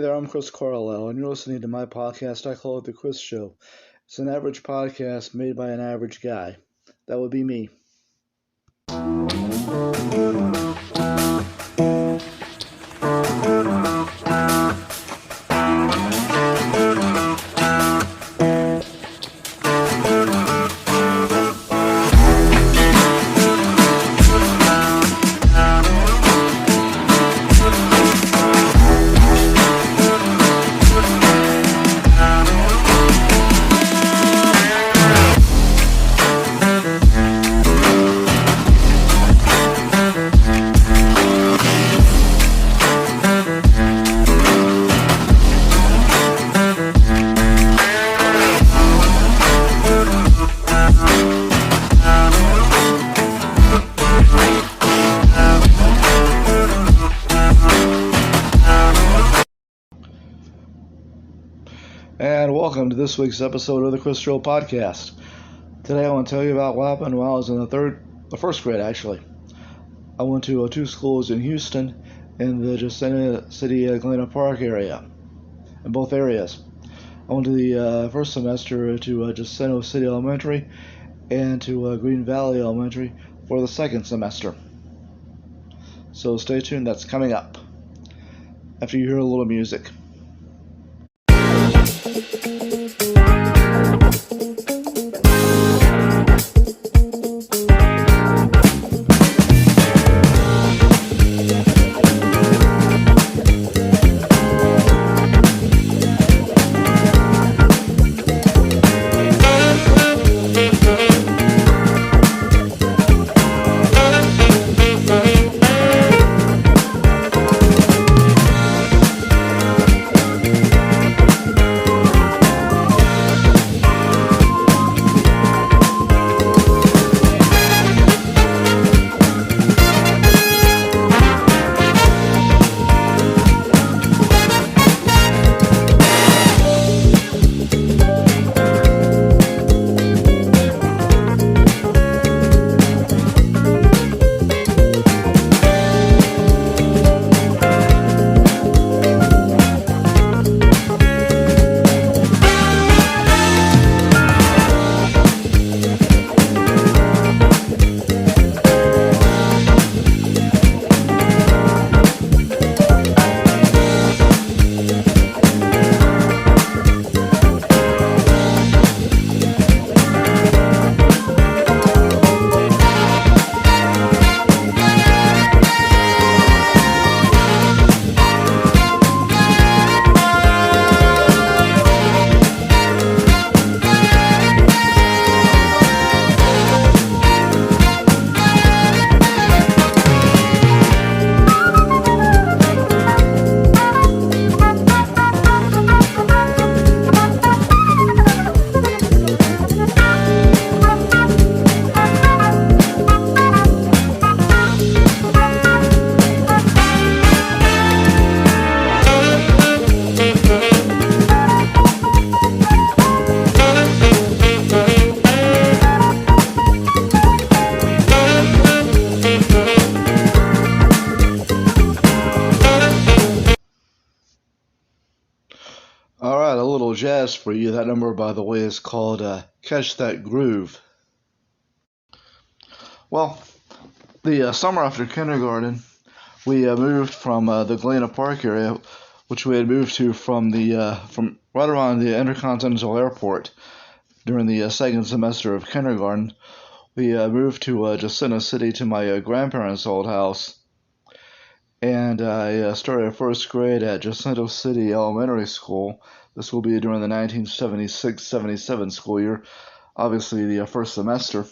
there, I'm Chris Carlisle, and you're listening to my podcast. I call it The Chris Show. It's an average podcast made by an average guy. That would be me. And welcome to this week's episode of the Chris Show podcast. Today I want to tell you about what happened while I was in the first grade actually. I went to two schools in Houston in the Jacinto City, Galena Park area, in both areas. I went to the first semester to Jacinto City Elementary and to Green Valley Elementary for the second semester. So stay tuned, that's coming up after you hear a little music. Alright, a little jazz for you. That number, by the way, is called Catch That Groove. Well, the summer after kindergarten, we moved from the Galena Park area, which we had moved to from right around the Intercontinental Airport during the second semester of kindergarten. We moved to Jacinto City to my grandparents' old house. And I started first grade at Jacinto City Elementary School. This will be during the 1976-77 school year, obviously the first semester.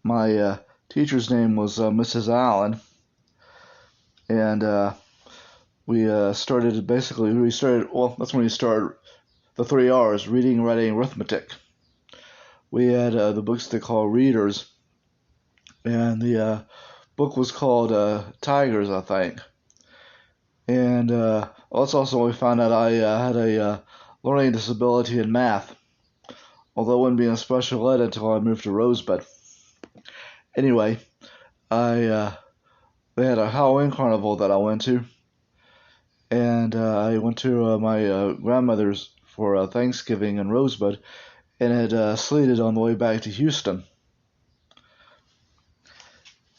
My teacher's name was Mrs. Allen, and that's when we started the 3 R's, reading, writing, arithmetic. We had the books they call readers, and the book was called Tigers, I think. And that's also when we found out I had a learning disability in math, although I wouldn't be in special ed until I moved to Rosebud. Anyway, they had a Halloween carnival that I went to, and and I went to my grandmother's for Thanksgiving in Rosebud, and it sleeted on the way back to Houston.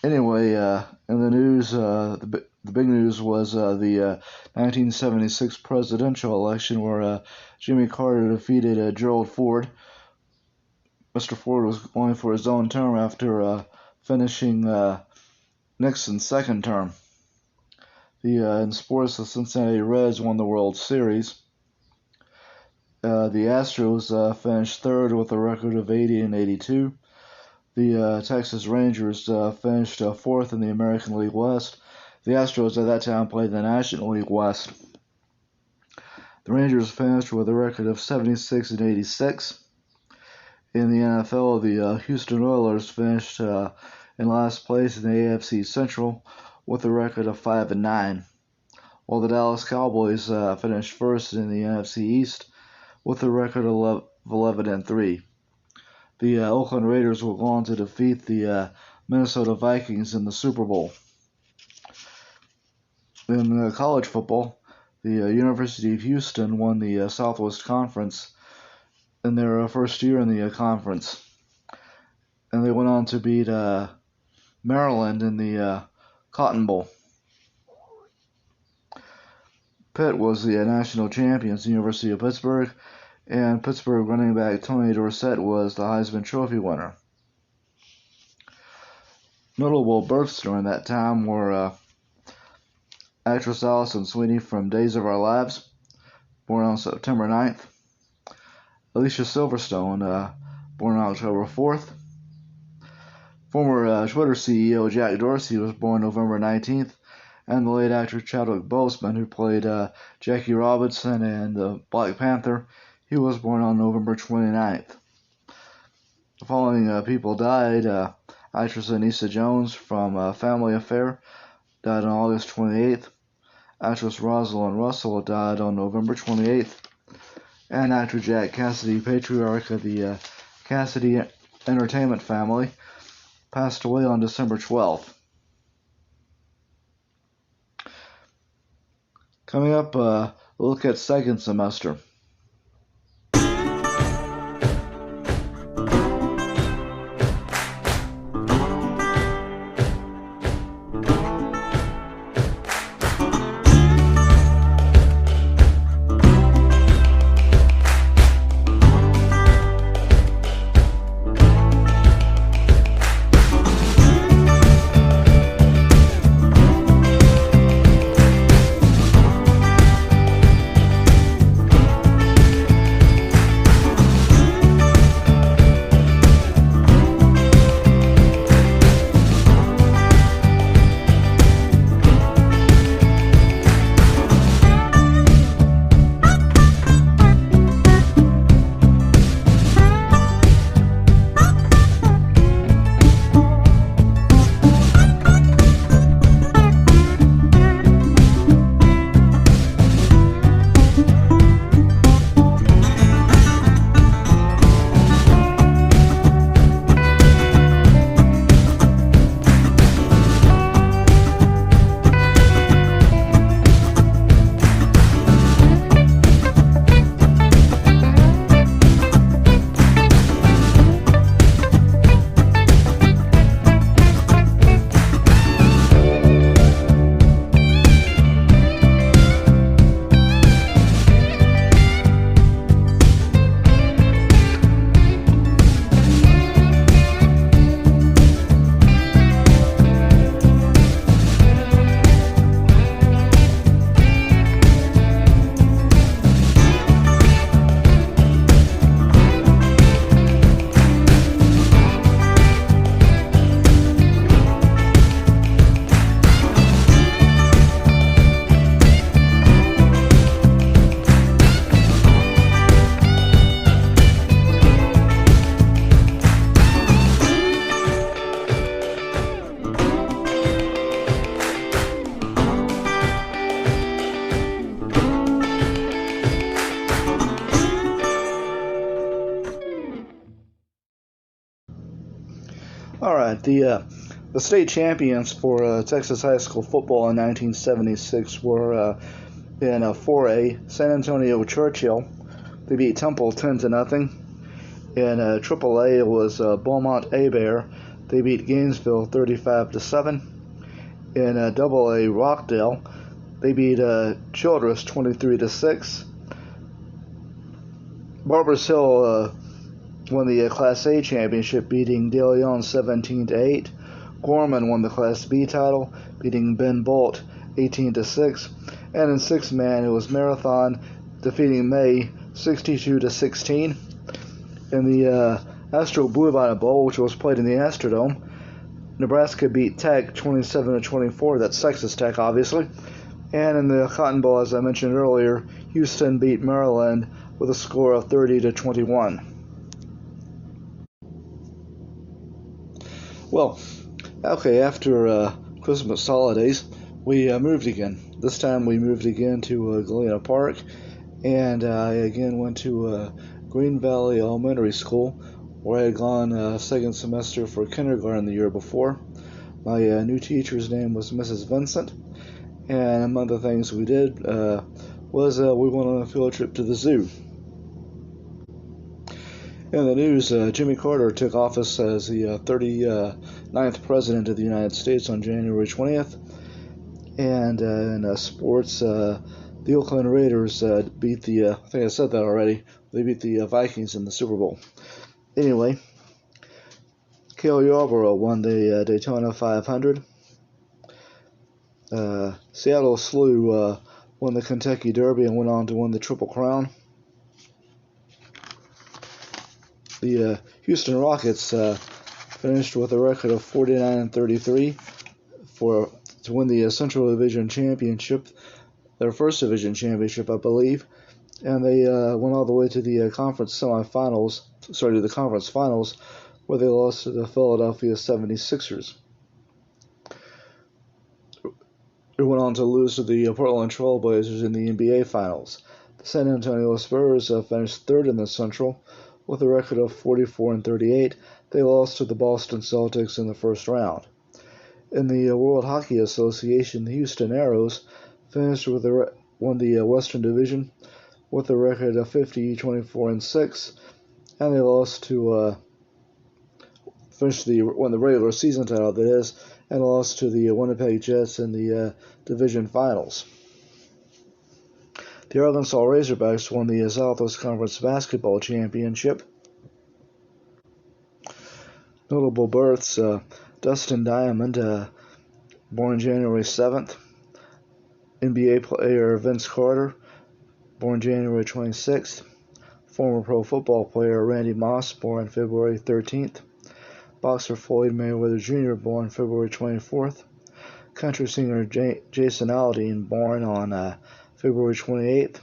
Anyway, in the news, the big news was the 1976 presidential election where Jimmy Carter defeated Gerald Ford. Mr. Ford was going for his own term after finishing Nixon's second term. In sports, the Cincinnati Reds won the World Series. The Astros finished third with a record of 80-82. The Texas Rangers finished fourth in the American League West. The Astros at that time played the National League West. The Rangers finished with a record of 76-86. In the NFL, the Houston Oilers finished in last place in the AFC Central with a record of 5-9, while the Dallas Cowboys finished first in the NFC East with a record of 11-3. The Oakland Raiders will go on to defeat the Minnesota Vikings in the Super Bowl. In college football, the University of Houston won the Southwest Conference in their first year in the conference, and they went on to beat Maryland in the Cotton Bowl. Pitt was the national champions, the University of Pittsburgh, and Pittsburgh running back Tony Dorsett was the Heisman Trophy winner. Notable births during that time were actress Alison Sweeney from Days of Our Lives, born on September 9th. Alicia Silverstone, born on October 4th. Former Twitter CEO Jack Dorsey was born November 19th. And the late actor Chadwick Boseman, who played Jackie Robinson and the Black Panther, he was born on November 29th. The following people died. Actress Anissa Jones from Family Affair died on August 28th. Actress Rosalind Russell died on November 28th. And actor Jack Cassidy, patriarch of the Cassidy Entertainment family, passed away on December 12th. Coming up, we'll look at second semester. All right, the state champions for Texas high school football in 1976 were In 4A, San Antonio Churchill, they beat Temple 10-0. In AAA, it was Beaumont A-Bear. They beat Gainesville 35-7. In AA, Rockdale, they beat Childress 23-6. Barbers Hill won the Class A championship, beating De Leon 17-8. Gorman won the Class B title, beating Ben Bolt 18-6. And in six man, it was Marathon defeating May 62-16. In the Astro Bluebonnet Bowl, which was played in the Astrodome, Nebraska beat Tech 27-24. That's Texas Tech, obviously. And in the Cotton Bowl, as I mentioned earlier, Houston beat Maryland with a score of 30-21. Well, okay, after Christmas holidays, we moved again. This time we moved again to Galena Park, and I again went to Green Valley Elementary School, where I had gone second semester for kindergarten the year before. My new teacher's name was Mrs. Vincent, and among the things we did was we went on a field trip to the zoo. In the news, Jimmy Carter took office as the 39th President of the United States on January 20th. And in sports, the Oakland Raiders beat the, I think I said that already, they beat the Vikings in the Super Bowl. Anyway, Cale Yarborough won the Daytona 500. Seattle Slew won the Kentucky Derby and went on to win the Triple Crown. The Houston Rockets finished with a record of 49-33 to win the Central Division Championship, their first division championship, I believe, and they went all the way to the conference finals, where they lost to the Philadelphia 76ers. They went on to lose to the Portland Trail Blazers in the NBA Finals. The San Antonio Spurs finished third in the Central with a record of 44-38. They lost to the Boston Celtics in the first round. In the World Hockey Association, the Houston Aeros finished won the Western Division with a record of 50-24-6, and they lost to won the regular season title, that is, and lost to the Winnipeg Jets in the division finals. The Arkansas Razorbacks won the Southwest Conference Basketball Championship. Notable births: Dustin Diamond, born January 7th. NBA player Vince Carter, born January 26th. Former pro football player Randy Moss, born February 13th. Boxer Floyd Mayweather Jr., born February 24th. Country singer Jason Aldean, born on February 28th.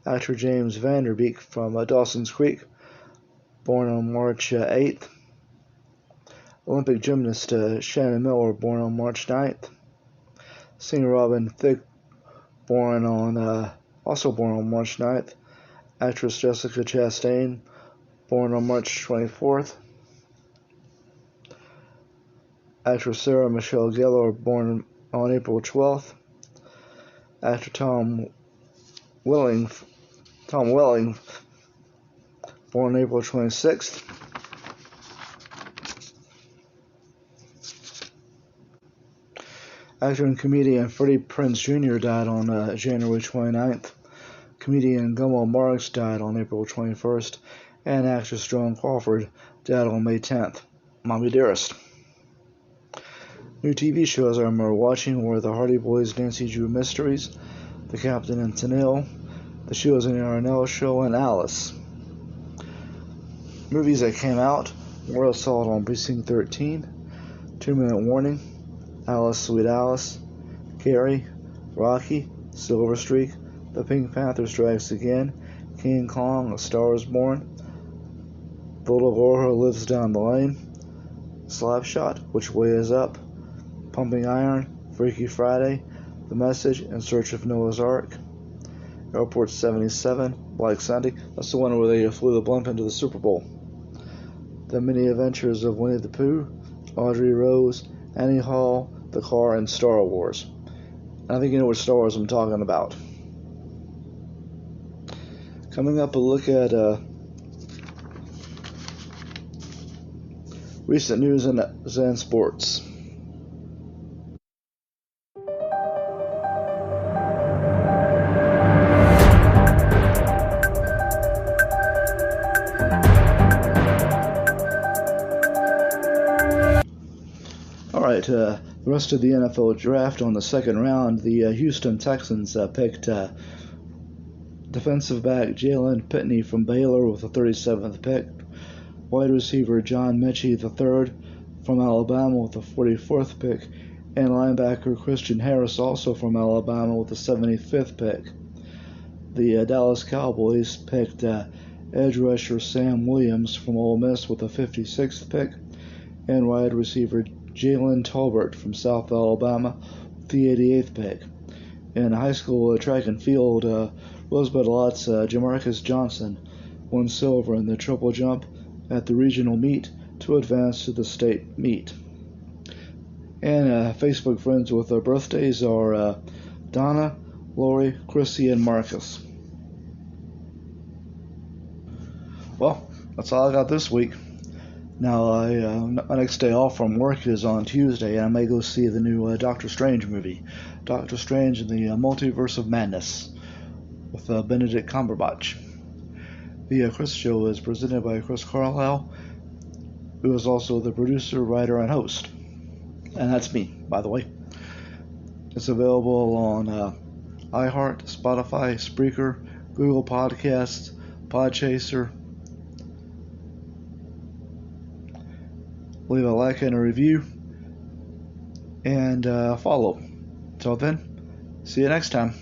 Actor James Vanderbeek from Dawson's Creek, born on March 8th. Olympic gymnast Shannon Miller, born on March 9th. Singer Robin Thicke, also born on March 9th. Actress Jessica Chastain, born on March 24th. Actress Sarah Michelle Gellar, born on April 12th. Actor Tom Welling, born April 26th. Actor and comedian Freddie Prinze Jr. died on January 29th. Comedian Gummo Marks died on April 21st. And actress Joan Crawford died on May 10th. Mommy Dearest. New TV shows I remember watching were The Hardy Boys' Nancy Drew Mysteries, The Captain and Tennille, The Shields and Yarnell Show, and Alice. Movies that came out: Moral Assault on Precinct 13, 2 Minute Warning, Alice, Sweet Alice, Carrie, Rocky, Silver Streak, The Pink Panther Strikes Again, King Kong, A Star Is Born, The Little Girl Who Lives Down the Lane, Slapshot, Which Way Is Up, Pumping Iron, Freaky Friday, The Message, In Search of Noah's Ark, Airport 77, Black Sunday. That's the one where they flew the blimp into the Super Bowl. The Many Adventures of Winnie the Pooh, Audrey Rose, Annie Hall, The Car, and Star Wars. I think you know what Star Wars I'm talking about. Coming up, a look at recent news in Zen sports. Alright, the rest of the NFL draft on the second round, the Houston Texans picked defensive back Jalen Pitney from Baylor with the 37th pick, wide receiver John Mechie III from Alabama with the 44th pick, and linebacker Christian Harris also from Alabama with the 75th pick. The Dallas Cowboys picked edge rusher Sam Williams from Ole Miss with the 56th pick, and wide receiver Jalen Tolbert from South Alabama with the 88th pick. In high school track and field, Rosebud Lots Jamarcus Johnson won silver in the triple jump at the regional meet to advance to the state meet. And Facebook friends with their birthdays are Donna, Lori, Chrissy, and Marcus. Well, that's all I got this week. Now, my next day off from work is on Tuesday, and I may go see the new Doctor Strange movie, Doctor Strange and the Multiverse of Madness, with Benedict Cumberbatch. The Chris Show is presented by Chris Carlisle, who is also the producer, writer, and host. And that's me, by the way. It's available on iHeart, Spotify, Spreaker, Google Podcasts, Podchaser. Leave a like and a review, and follow. Until then, see you next time.